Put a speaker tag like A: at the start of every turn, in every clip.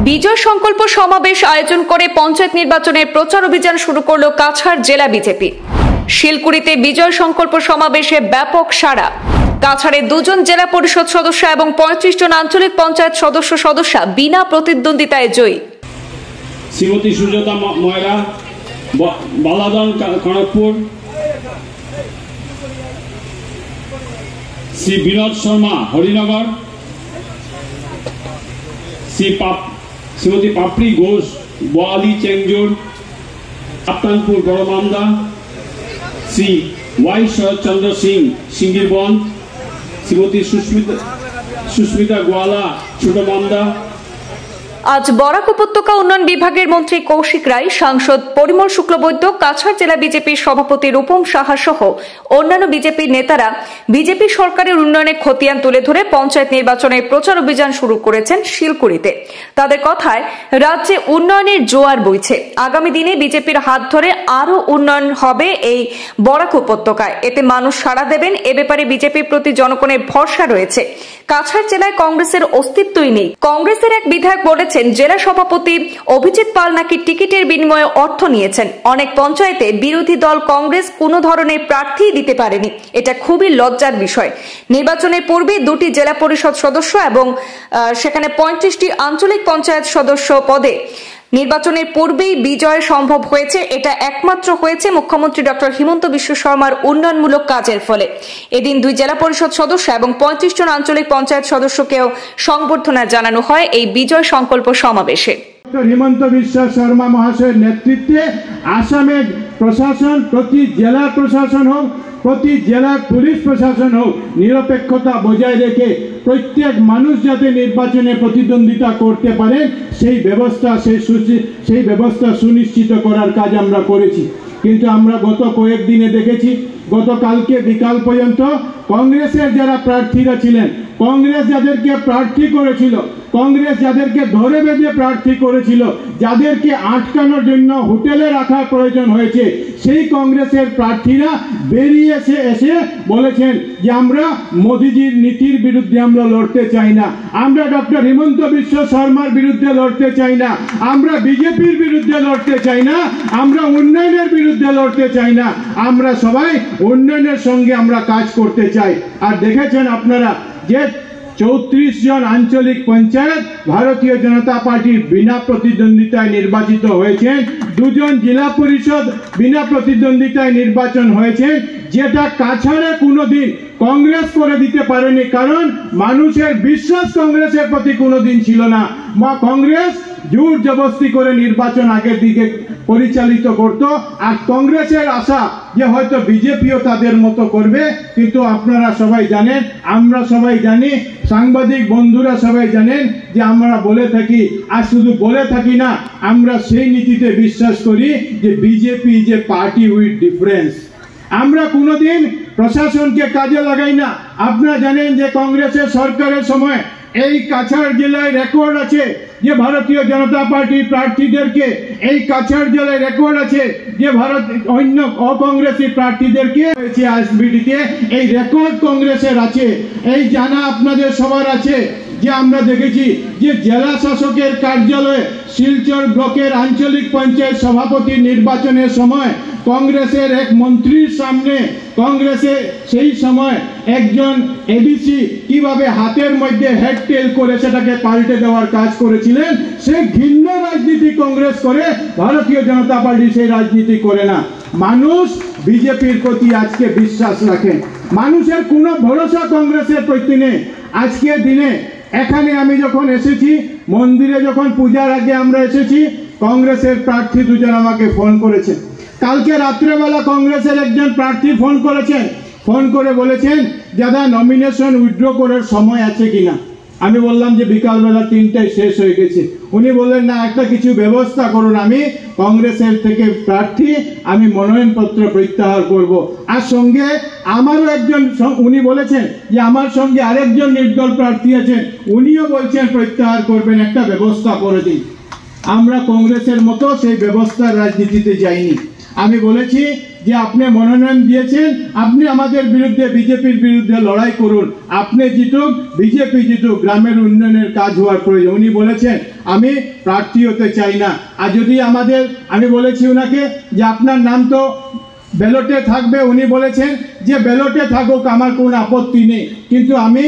A: বিজয় সংকল্প সমাবেশ আয়োজন করে পঞ্চায়েত নির্বাচনের প্রচার অভিযান শুরু করল কাছাড় জেলা বিজেপি। শিলকুড়িতে বিজয় সংকল্প সমাবেশে ব্যাপক সাড়া। কাছাড়ে 2 জন জেলা পরিষদ সদস্য এবং 35 জন আঞ্চলিক পঞ্চায়েত সদস্যা বিনা প্রতিদ্বন্দ্বিতায় জয়ী।
B: শ্রীমতী সুজাতা ময়রা বালাদন খড়গপুর, শ্রী বিনোদ শর্মা হরিনগর, শ্রীমতী পাপড়ি ঘোষ বোয়ালি চেঙ্গুর কাপ্তানপুর বড়মান্দা, শ্রী ওয়াই শরৎচন্দ্র সিং সিঙ্গিরবন্দ, শ্রীমতী সুস্মিতা গোয়ালা ছোটমান্দা।
A: আজ বরাক উপত্যকা উন্নয়ন বিভাগের মন্ত্রী কৌশিক রায়, সাংসদ পরিমল শুক্লবৈদ্য, কাছাড় জেলা বিজেপির সভাপতি রূপম সাহা সহ অন্যান্য বিজেপির নেতারা বিজেপি সরকারের উন্নয়নের খতিয়ান তুলে ধরে পঞ্চায়েত নির্বাচনের প্রচার অভিযান শুরু করেছেন শিলকুড়িতে। তাদের কথায় রাজ্যে উন্নয়নের জোয়ার বইছে। আগামী দিনে বিজেপির হাত ধরে আরও উন্নয়ন হবে এই বরাক উপত্যকায়। এতে মানুষ সাড়া দেবেন। এ ব্যাপারে বিজেপির প্রতি জনগণের ভরসা রয়েছে। কাছাড় জেলায় কংগ্রেসের অস্তিত্বই নেই। কংগ্রেসের এক বিধায়ক বলেছেন, জেলা সভাপতি অভিজিৎ পাল নাকি টিকিটের বিনিময়ে অর্থ নিয়েছেন। অনেক পঞ্চায়েতে বিরোধী দল কংগ্রেস কোনো ধরনের প্রার্থী দিতে পারেনি। এটা খুবই লজ্জার বিষয়। নির্বাচনের পূর্বে 2টি জেলা পরিষদ সদস্য এবং সেখানে 35টি আঞ্চলিক পঞ্চায়েত সদস্য পদে নির্বাচনের পূর্বেই বিজয় সম্ভব হয়েছে। এটা একমাত্র হয়েছে মুখ্যমন্ত্রী ডক্টর হিমন্ত বিশ্ব শর্মার উন্নয়নমূলক কাজের ফলে। এদিন 2 জেলা পরিষদ সদস্য এবং 35 জন আঞ্চলিক পঞ্চায়েত সদস্যকেও সংবর্ধনা জানানো হয় এই বিজয় সংকল্প সমাবেশে।
C: হিমন্ত বিশ্ব শর্মা মহাশয়ের নেতৃত্বে আসামের প্রশাসন, প্রতি জেলা প্রশাসন হোক, প্রতি জেলার পুলিশ প্রশাসন হোক, নিরপেক্ষতা বজায় রেখে প্রত্যেক মানুষ যাতে নির্বাচনে প্রতিদ্বন্দ্বিতা করতে পারেন সেই ব্যবস্থা সুনিশ্চিত করার কাজ আমরা করেছি। কিন্তু আমরা গত কয়েকদিনে দেখেছি, গতকালকে বিকাল পর্যন্ত কংগ্রেসের যারা প্রার্থীরা ছিলেন, কংগ্রেস যাদেরকে প্রার্থী করেছিল, কংগ্রেস যাদেরকে ধরে বেঁধে প্রার্থী করেছিল, যাদেরকে আটকানোর জন্য হোটেলে রাখার প্রয়োজন হয়েছে, সেই কংগ্রেসের প্রার্থীরা বেরিয়ে এসে বলেছেন যে আমরা মোদিজির নীতির বিরুদ্ধে আমরা লড়তে চাই না, আমরা ডক্টর হিমন্ত বিশ্ব শর্মার বিরুদ্ধে লড়তে চাই না, আমরা বিজেপির বিরুদ্ধে লড়তে চাই না, আমরা উন্নয়নের বিরুদ্ধে লড়তে চাই না, আমরা সবাই উন্নয়নের সঙ্গে আমরা কাজ করতে চাই। আর দেখেছেন আপনারা যে 34 জন আঞ্চলিক পঞ্চায়েত ভারতীয় জনতা পার্টির বিনা প্রতিদ্বন্দ্বিতায় নির্বাচিত হয়েছেন, 2 জন জেলা পরিষদ বিনা প্রতিদ্বন্দ্বিতায় নির্বাচন হয়েছে, যেটা কাছাড়ে কোনোদিন কংগ্রেস করে দিতে পারেনি। কারণ মানুষের বিশ্বাস কংগ্রেসের প্রতি কোনোদিন ছিল না। কংগ্রেস জোর জবরদস্তি করে নির্বাচন আগের দিকে পরিচালিত করত। আর কংগ্রেসের আশা যে হয়তো বিজেপিও তাদের মতো করবে। কিন্তু আপনারা সবাই জানেন, আমরা সবাই জানি, সাংবাদিক বন্ধুরা সবাই জানেন যে আমরা বলে থাকি, আর শুধু বলে থাকি না, আমরা সেই নীতিতে বিশ্বাস করি যে BJP is a party with difference. আমরা কোনোদিন প্রশাসনকে কাজে লাগাই না। আপনারা জানেন যে কংগ্রেসের সরকারের সময় এই কাছাড় জেলায় রেকর্ড আছে যে ভারতীয় জনতা পার্টির প্রার্থীদেরকে, এই কাছাড় জেলায় রেকর্ড আছে যে অন্য অকংগ্রেসী প্রার্থীদেরকে আসবিটিতে এই রেকর্ড কংগ্রেসের আছে। এই জানা আপনাদের সবার আছে যে আমরা দেখেছি যে জেলা শাসকের কার্যালয়ে শিলচর ব্লকের আঞ্চলিক পঞ্চায়েত সভাপতি নির্বাচনের সময় কংগ্রেসের এক মন্ত্রীর সামনে কংগ্রেসে সেই সময় একজন এডিসি কিভাবে হাতের মধ্যে হেড টেল করে সেটাকে পাল্টে দেওয়ার কাজ করেছিলেন। সে ঘৃণ্য রাজনীতি কংগ্রেস করে, ভারতীয় জনতা পার্টি সেই রাজনীতি করে না। মানুষ বিজেপির প্রতি আজকে বিশ্বাস রাখেন, মানুষের কোনো ভরসা কংগ্রেসের প্রতি নেই। আজকের দিনে এখানে আমি যখন এসেছি, মন্দিরে যখন পূজার আগে আমরা এসেছি, কংগ্রেসের প্রার্থী 2 জন আমাকে ফোন করেছেন। কালকে রাত্রেবেলা কংগ্রেসের একজন প্রার্থী ফোন করেছেন, ফোন করে বলেছেন দাদা নমিনেশন উইথড্র করার সময় আছে কিনা। আমি বললাম যে বিকালবেলা 3টায় শেষ হয়ে গেছে। উনি বললেন না, একটা কিছু ব্যবস্থা করুন, আমি কংগ্রেসের থেকে প্রার্থী, আমি মনোনয়নপত্র প্রত্যাহার করব। আর সঙ্গে আমারও একজন, উনি বলেছেন যে আমার সঙ্গে আরেকজন নির্দল প্রার্থী আছেন, উনিও বলছেন প্রত্যাহার করবেন, একটা ব্যবস্থা করে দিন। আমরা কংগ্রেসের মতো সেই ব্যবস্থার রাজনীতিতে যাইনি। আমি বলেছি যে আপনি মনোনয়ন দিয়েছেন, আপনি আমাদের বিরুদ্ধে, বিজেপির বিরুদ্ধে লড়াই করুন, আপনি জিতুক, বিজেপি জিতুক, গ্রামের উন্নয়নের কাজ হওয়ার প্রয়োজন। উনি বলেছেন আমি প্রার্থী হতে চাই না। আর যদি আমি বলেছি ওনাকে যে আপনার নাম তো ব্যালটে থাকবে, উনি বলেছেন যে ব্যালটে থাকুক, আমার কোনো আপত্তি নেই, কিন্তু আমি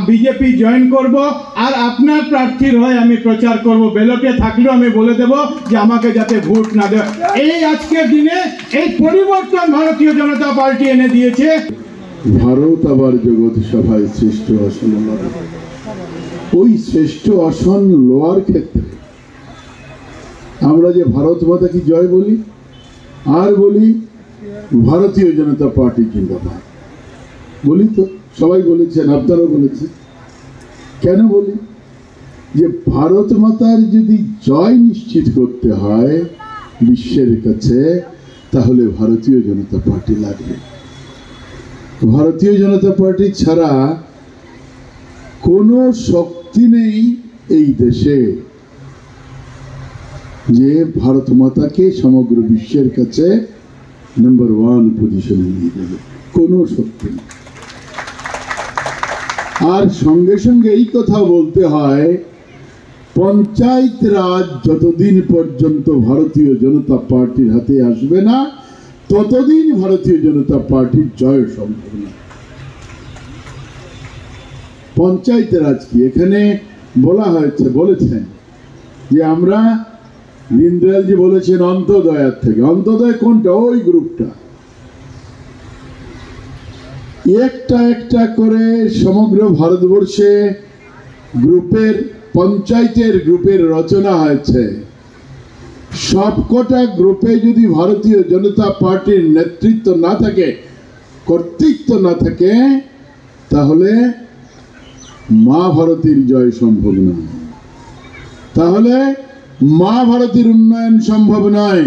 C: বিজেপি জয়েন করব আর আপনার প্রার্থীর হয়ে আমি প্রচার করব। ব্যালটে থাকলেও আমি বলে দেব যে আমাকে যাতে ভোট না দেয়। এই আজকের দিনে এই পরিবর্তন ভারতীয় জনতা পার্টি এনে দিয়েছে।
D: ভারত আবার জগৎ সভায় শ্রেষ্ঠ আসন, ওই শ্রেষ্ঠ আসন লোয়ার ক্ষেত্রে আমরা যে ভারত মাতা কি জয় বলি আর বলি ভারতীয় জনতা পার্টি জিন্দাবাদ বলি, তো সবাই বলেছেন, আপনারাও বলেছেন। কেন বলি? যে ভারত মাতার যদি জয় নিশ্চিত করতে হয় বিশ্বের কাছে, তাহলে ভারতীয় জনতা পার্টি লাগবে। ভারতীয় জনতা পার্টি ছাড়া কোনো শক্তি নেই এই দেশে যে ভারত মাতাকে সমগ্র বিশ্বের কাছে নাম্বার 1 পজিশনে নিয়ে যাবে, কোনো শক্তি নেই। আর সঙ্গে সঙ্গে এই কথা বলতে হয়, পঞ্চায়েত রাজ যতদিন পর্যন্ত ভারতীয় জনতা পার্টির হাতে আসবে না, ততদিন ভারতীয় জনতা পার্টির জয় সম্ভব না। পঞ্চায়েত রাজ কি এখানে বলেছেন যে আমরা, দীনদয়ালজি বলেছেন অন্তোদয়ের থেকে। অন্তোদয় কোনটা? ওই গ্রুপটা একটা একটা করে সমগ্র ভারতবর্ষে গ্রুপের, পঞ্চায়েতের গ্রুপের রচনা হয়েছে। সবকটা গ্রুপে যদি ভারতীয় জনতা পার্টির নেতৃত্ব না থাকে, কর্তৃত্ব না থাকে, তাহলে মা ভারতীর জয় সম্ভব নয়, তাহলে মা ভারতীর উন্নয়ন সম্ভব নয়।